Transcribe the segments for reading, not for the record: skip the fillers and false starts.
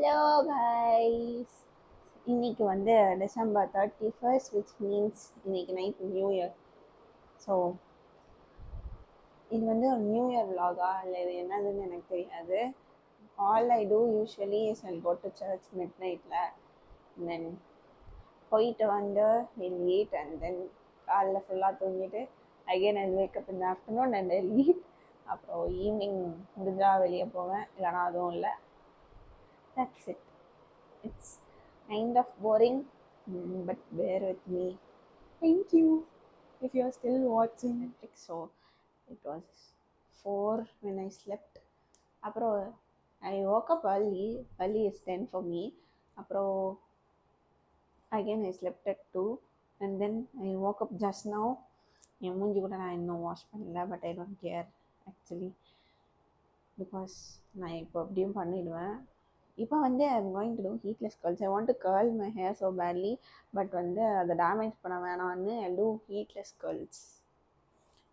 Hello guys, இன்னைக்கு வந்து December 31st, which means இன்னைக்கு நைட் நியூ இயர். ஸோ இது வந்து ஒரு நியூ இயர் vlog-ஆ இல்லை இது என்னதுன்னு எனக்கு தெரியாது. All I do usually is I go to church mid நைட்டில், தென் போயிட்டு வந்து வில் ஈட் அண்ட் தென் காலைல ஃபுல்லாக தூங்கிட்டு again I wake up in the afternoon and I eat. அப்புறம் ஈவினிங் முடிஞ்சால் வெளியே போவேன், இல்லைனா அதுவும் இல்லை. That's it. It's kind of boring, but bear with me. Thank you if you're still watching Netflix. So it was 4 when I slept. Apro I woke up early. Early is 10 for me. Apro again I slept at 2 and then I woke up just now. என் மூஞ்சி கூட நான் இன்னும் wash பண்ணல, but I don't care actually, because நான் இப்போ அப்படியும் பண்ணிடுவேன். இப்போ வந்து I'm going to do heatless curls. I want to curl my hair so badly, but வந்து அதை டேமேஜ் பண்ண வேணாம்னு I do heatless curls.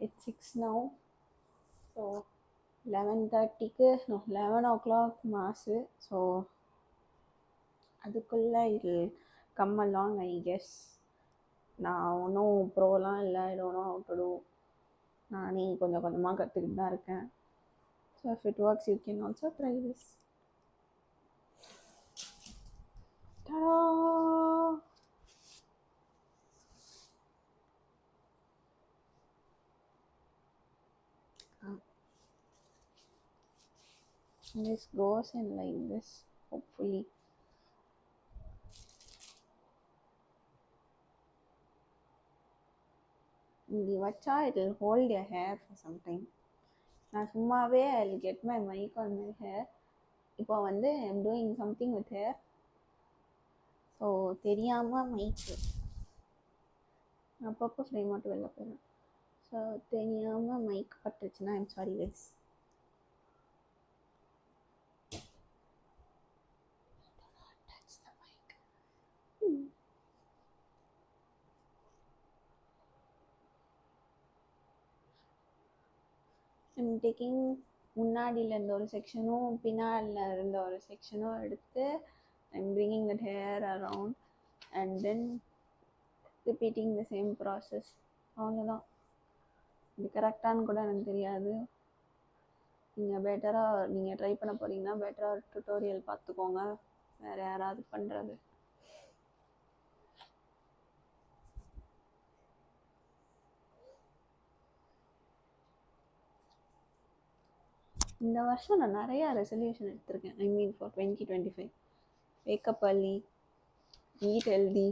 It's 6 now. So 11:30க்கு 11 o'clock மாசு. ஸோ அதுக்குள்ளே இது கம் அலாங் ஐ கெஸ். நான் ஒன்றும் ப்ரோலாம் இல்லை, I don't know how to do. நானே கொஞ்சம் கொஞ்சமாக கற்றுக்கிட்டு தான் இருக்கேன். So if it works you can also try this. This goes in like this, hopefully. இப்படி வச்சா it will hold your hair for some time. நான் சும்மாவே I'll get my mic on my hair. இப்போ வந்து I'm doing something with hair. So தெரியாமல் மைக்கு அப்பப்போ frame மட்டும் வெளில போயிடும். ஸோ தெரியாமல் மைக் பட்டுருச்சுன்னா I'm sorry guys. I'm taking முன்னாடியில் இருந்த ஒரு செக்ஷனும் பின்னாடியில் இருந்த ஒரு செக்ஷனும் எடுத்து I'm bringing that hair around and then repeating the same process. அவ்வளோதான். இது கரெக்டானு கூட எனக்கு தெரியாது. நீங்கள் ட்ரை பண்ண போகிறீங்கன்னா பெட்டராக டுட்டோரியல் பார்த்துக்கோங்க, வேறு யாராவது பண்ணுறது. இந்த வருஷம் நான் நிறையா ரெசல்யூஷன் எடுத்திருக்கேன். I mean for 2025. Wake up early, eat healthy,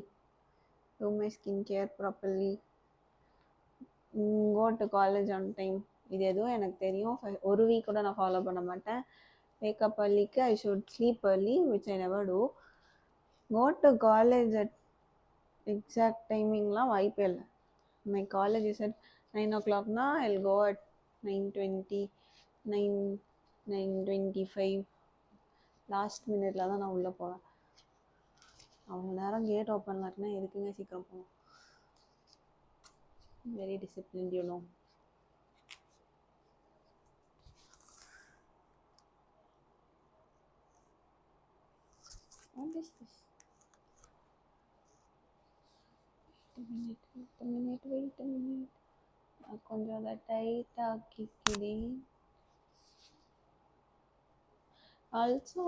do my skincare properly, go to college on time. இது எதுவும் எனக்கு தெரியும். ஒரு வீக் கூட நான் ஃபாலோ பண்ண மாட்டேன். வேக்கப் earlyக்கு I should sleep early, which I never do. go to college at exact டைமிங்லாம் வாய்ப்பே இல்லை. My college is at 9 o'clockனா I'll go at 9:20, 9:25. Last மினிட்ல தான் நான் உள்ளே போவேன். அவ்வளோ நேரம் கேட் ஓப்பனில் இருக்குன்னா எதுக்குங்க சீக்கிரம் போகணும். Very disciplined, you know. What is this? Wait a minute. நான் கொஞ்சம் அதை டைட்டாக்கிக்கிறேன். Also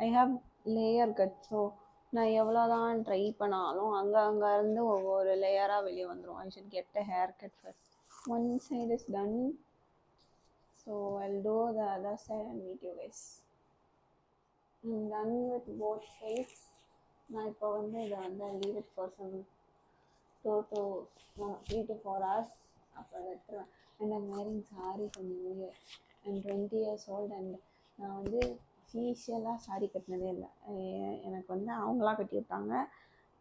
I have layer cut. So நான் எவ்வளோதான் ட்ரை பண்ணாலும் அங்கே இருந்து ஒவ்வொரு லேயராக வெளியே வந்துடும். I should get a haircut first. One side is done. So I'll do the other side and meet you guys. I'm done with both sides. நான் இப்போ வந்து இதை வந்து leave it for some 3 to 4 hours. அப்புறம் எடுத்துருவேன். And I'm wearing saree for New Year. I'm 20 years old and நான் வந்து அஃபீஷியலாக sorry கட்டினதே இல்லை. எனக்கு வந்து அவங்களாம் கட்டி விட்டாங்க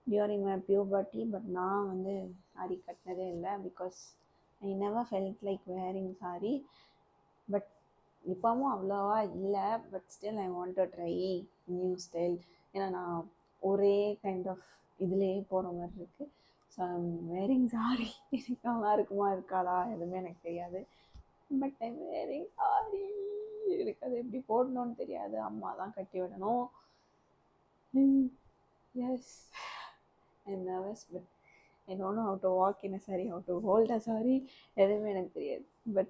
டியூரிங் மை பியூபர்ட்டி, பட் நான் வந்து சாரி கட்டினதே இல்லை because I never felt like wearing sari. But இப்போவும் அவ்வளோவா இல்லை, but still I want to try new style. ஏன்னா நான் ஒரே கைண்ட் ஆஃப் இதுலேயே போகிற மாதிரி இருக்குது. So I'm wearing sari. எனக்கு நல்லா இருக்குமா இருக்காதா எதுவுமே எனக்கு தெரியாது, பட் ஐம் வேரிங் சாரி. எனக்கு அது எப்படி போடணும்னு தெரியாது. அம்மா தான் கட்டி விடணும். Yes, I'm nervous, but I don't know how to walk in a saree, how to hold a saree. எதுவுமே எனக்கு தெரியாது. But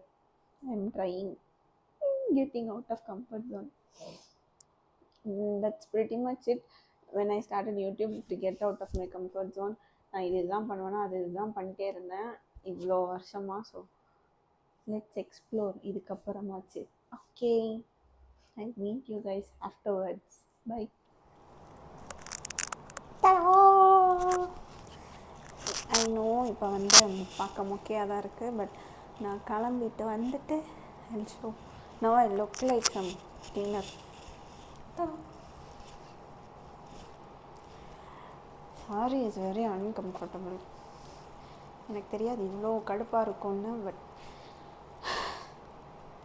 I'm trying, getting out of comfort zone. That's pretty much it. When I started YouTube to get out of my comfort zone, நான் இதுதான் பண்ணுவேன்னா அது இதுதான் பண்ணிட்டே இருந்தேன் இவ்வளோ வருஷமா. ஸோ லெட்ஸ் எக்ஸ்ப்ளோர் இதுக்கப்புறமாச்சு. Okay, I'll meet you guys afterwards. Bye. I know இப்போ வந்து பார்க்க மொக்கையாக தான் இருக்குது, பட் நான் கிளம்பிட்டு வந்துட்டு I'll show. Now I look like some cleaner. Sorry is very uncomfortable. எனக்கு தெரியாது இவ்வளோ கடுப்பாக இருக்கும்னு, பட்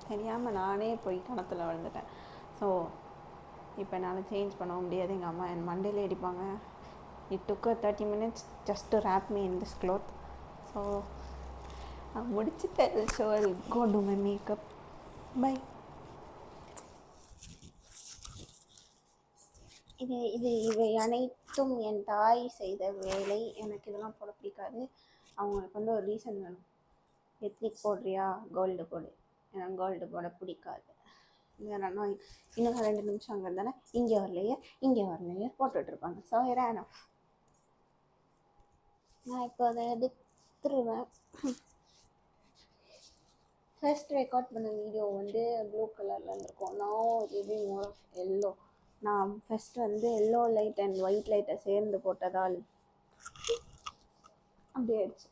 தெரியாமல் நானே போய் கணத்தில் விழுந்துட்டேன். ஸோ இப்போ என்னால் சேஞ்ச் பண்ண முடியாது. எங்கள் அம்மா என் மண்டையிலே அடிப்பாங்க. It took 30 minutes just to wrap me in this cloth. So நான் முடிச்சுட்டேன். So I'll go do my makeup. Bye. இவை அனைத்தும் என் தாய் செய்த வேலை. எனக்கு இதெல்லாம் போட பிடிக்காது. அவங்களுக்கு வந்து ஒரு ரீசன் வேணும். எத்னிக் போடுறியா, கோல்டு போடு. எனக்கு கோல்டு போட பிடிக்காது. இல்லைன்னா இன்னும் 2 நிமிஷம் அங்கே இருந்தானே இங்கே வரலையே போட்டுட்ருப்பாங்க. ஸோ ஏன்னா நான் இப்போ அதை எடுத்துருவேன். ஃபர்ஸ்ட் ரெக்கார்ட் பண்ண வீடியோ வந்து ப்ளூ கலரில் இருந்திருக்கும். நான் இது மோர் ஆஃப் எல்லோ. நான் ஃபர்ஸ்ட் வந்து எல்லோ லைட் அண்ட் ஒயிட் லைட்டை சேர்ந்து போட்டதால் அப்படி ஆயிடுச்சு.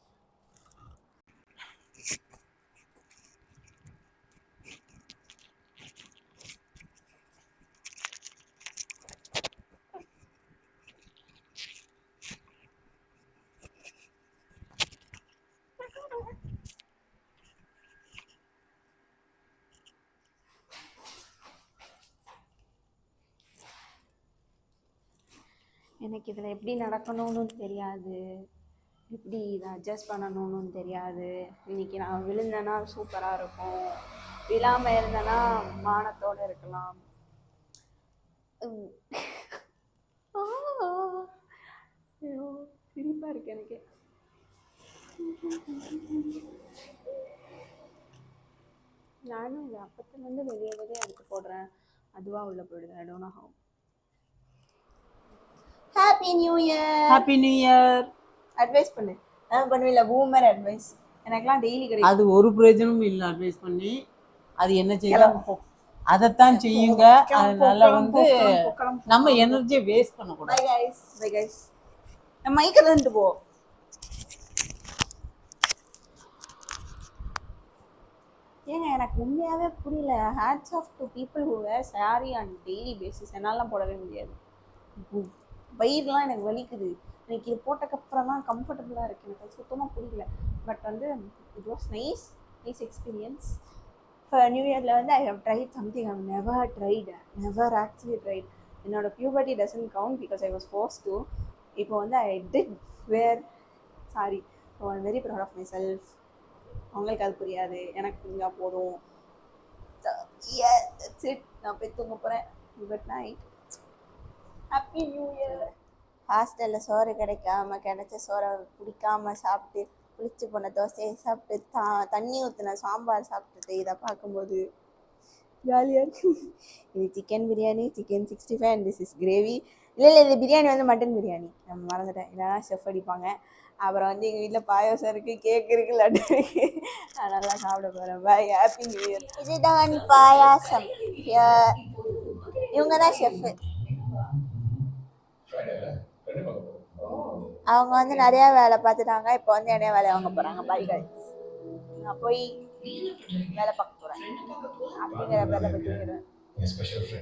எனக்கு இதில் எப்படி நடக்கணும்னு தெரியாது, எப்படி இதை அட்ஜஸ்ட் பண்ணணும்னு தெரியாது. இன்றைக்கி நான் விழுந்தேன்னா சூப்பராக இருக்கும், விழாமல் இருந்தேன்னா மானத்தோடு இருக்கலாம். சிரிப்பாக இருக்கு எனக்கு. நானும் இது அப்பத்துலேருந்து வெளியே எடுத்து போடுறேன், அதுவாக உள்ளே போயிடுது. ஐ don't know have. Happy new year. Happy new year. Advice பண்ணு. நான் பண்ணுவில்ல பூமர் அட்வைஸ். எனக்குலாம் டெய்லி கிடைக்கும். அது ஒரு பிரயோஜனமும் இல்லை அட்வைஸ் பண்ணி. அது என்ன செய்யலாம், அதைத்தான் செய்யுங்க. அதனால வந்து நம்ம எனர்ஜியை வேஸ்ட் பண்ணக்கூடாது. Bye guys, bye guys. நம்ம மைக்க தந்துட்டு போ. ஏங்க எனக்கு உண்மையாகவே புரியல. Hats off to people who wear sari on daily basis. என்னாலாம் போடவே முடியாது. வயிறுலாம் எனக்கு வலிக்குது. எனக்கு இது போட்டக்கப்புறம் தான் கம்ஃபர்டபுளாக இருக்குது. எனக்கு சுத்தமாக பிடிக்கல. பட் வந்து it was nice experience. For new இயரில் வந்து I have tried something I never actually tried. என்னோட puberty doesn't count because I was force to. இப்போ வந்து I did wear sari. So I am very proud of my self. அவங்களுக்கு அது புரியாது, எனக்கு புரிஞ்சா போதும். நான் போய் தூங்க போகிறேன். Good night. Happy new year. ஹாஸ்டலில் சோறு கிடைச்ச சோறை பிடிக்காம சாப்பிட்டு, புளிச்சு போன தோசையை சாப்பிட்டு, தண்ணி ஊற்றின சாம்பார் சாப்பிட்டுட்டு இதை பார்க்கும்போது ஜாலியாக இருக்கு. இது chicken biryani, chicken 65 and this is gravy. இல்லை இது பிரியாணி வந்து மட்டன் பிரியாணி. நம்ம மறந்துட்டேன், இல்லைனா செஃப் அடிப்பாங்க. அப்புறம் வந்து எங்கள் வீட்டில் பாயாசம் இருக்குது, கேக் இருக்குது, லட்டு இருக்குது. நான் நல்லா சாப்பிட போகிறேன். பாய், ஹாப்பி நியூ இயர். இதுதான் பாயாசம். இவங்க தான் ஷெஃப்பு. அவங்க வந்து நிறையா வேலை பார்த்துட்டாங்க. இப்போ வந்து என்னைய வேலை வாங்க போகிறாங்க. பாய் கைஸ், நான் போய் வேலை பார்க்க போகிறேன். அப்படிங்கிற வேலை பற்றி